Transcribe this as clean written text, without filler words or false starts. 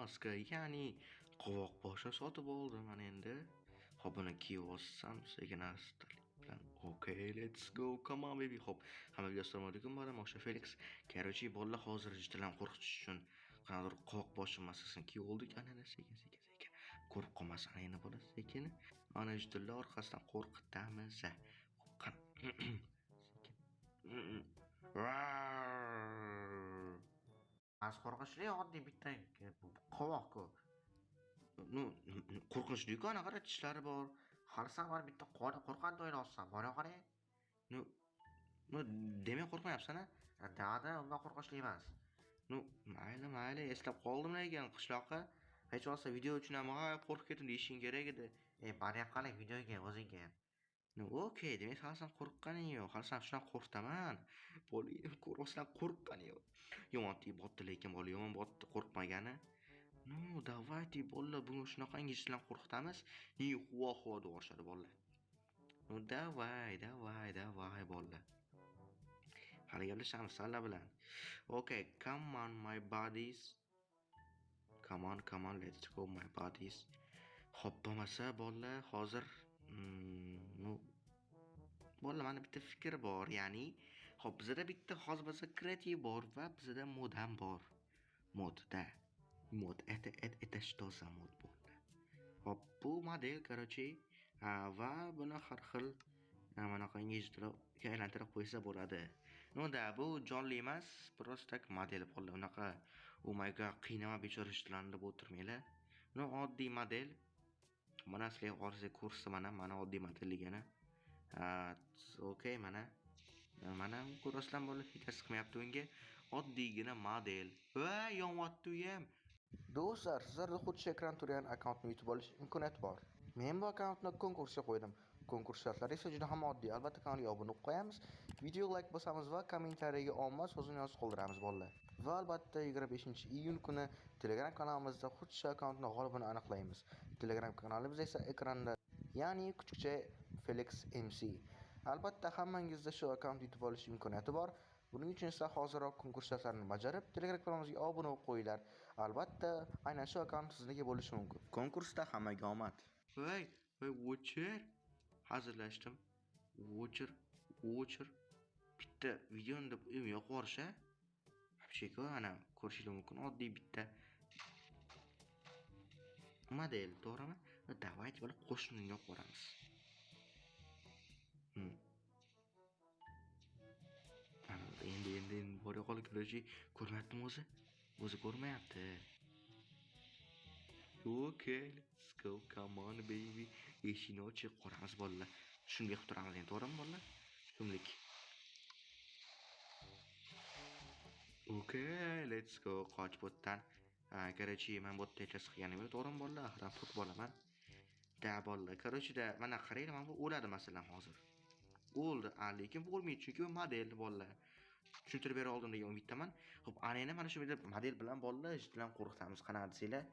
maska, ya'ni qovoq boshini sotib oldim mana endi. Hop, buni kiyib olsam sekin astalik bilan. Okay, let's go. Come on baby. Hop, hammaga assalomu alaykum. Mana Mosha Felix. Короче, bolalar hozir jiddiy qo'rqitish uchun qanaqadir qovoq boshi maskasini kiyib oldik. Ana sekin. Ko'rib qolmasin yana bola sekin. Ana jiddiy orqasidan qo'rqitamiz. Hop, sekin. Az qo'rqinchli oddiy bitta qovoq-ku. Qo'rqinchli-ku, anaqa tishlari bor. Qarasam mana bitta qo'rqadi o'ylayapsan. Mana qarang. Demak qo'rqmayapsan-a? Dada, undan qo'rqinchli emas. Mayli, eslab qoldim lekin qishloqqa. Hech bo'lmasa video uchun ham qo'rqib ketdim deyishing kerak edi. Boryapqan videoga o'zingga. Okey, demak hali qo'rqqaning yo'q. Hali shunaqa qo'rqitaman. Bola ko'rmasdan qo'rqqani yo'q. Yomon botdi lekin bola yomon botdi qo'rqmagani. Давайте bolalar bunga shunaqangi bilan qo'rqitamiz. Huo deyishadi bolalar. Давай bolalar. Hali gaplashamiz sizlar bilan. Okay, come on my buddies. Come on, let's go my buddies. Hop, bo'lmasa bolalar hozir bolalar mana bitta fikr bor, ya'ni hop bizda bitta hozir bizda kreativ bor va bizda mod ham bor. Mod это что за mod bo'ldi? Hop, bu model короче va buni har xil manaqa inglizchaga aylantirib qo'ysa bo'ladi. Bu jonli emas, просто так model bo'ldi. Unaqa oh my god qiynama bechora ishlarni deb o'tirmanglar. Oddiy model. Mana sizlar hozir ko'rsa mana oddiy modelligini. Okay, mana ko'rasizlar bo'ldi, hech narsa qilmayapti unga. Oddiygina model. Va yonyapti u ham. Do'stlar, sizlarda xuddi ekran turgan akkauntni yutib olish imkoniyati bor. Men bu akkauntni konkursga qo'ydim. Konkurs shartlari esa juda ham oddiy. Albatta kanalga obuna bo'lib qo'yamiz, videoga like bosamiz va kommentariyaga omma so'zini yozib qoldiramiz bolalar. Va albatta 25-iyun kuni Telegram kanalimizda xuddi shu akkauntni g'olibini aniqlaymiz. Telegram kanalimiz esa ekranda, ya'ni kuchukcha Felix MC. Albatta hammangizda shu akkaunt yutib olish imkoniyati bor. Buning uchun esa hoziroq konkurs shartlarini bajarib, Telegram kanalimizga obuna bo'lib qo'yinglar. Albatta, aynan shu akkaunt sizniki bo'lishi mumkin. Konkursda hammaga omad. Voy, watcher hazırlaştım. Watcher. Bitta videoni deb yo'q qo'risha. Hapsheko ana ko'rishingiz mumkin. Oddiy bitta model, to'g'rimi? Давайте buni qo'shimni yo'q qo'ramiz. Endi bora qolib ko'rishi ko'rmayaptimi o'zi? O'zi ko'rmayapti. Okay, let's go, come on baby. Eshikni ochib qoramiz bolalar. Shunday qilib turamiz endi, to'g'rimi bolalar? Shumlik. Okay, let's go. Qoch botdan. Короче, men botda hech narsa qilganim yo'q, to'g'rimi bolalar? Raport bo'laman. Bolalar, короче mana qaranglar, men bu o'ladi masalan hozir. O'ldi, lekin bo'lmaydi chunki u model bolalar. Tushuntirib bera oldim degan umiddaman. Xo'p, ana endi mana shu model bilan bolalar bilan qo'rqitamiz, qanaqa desanglar.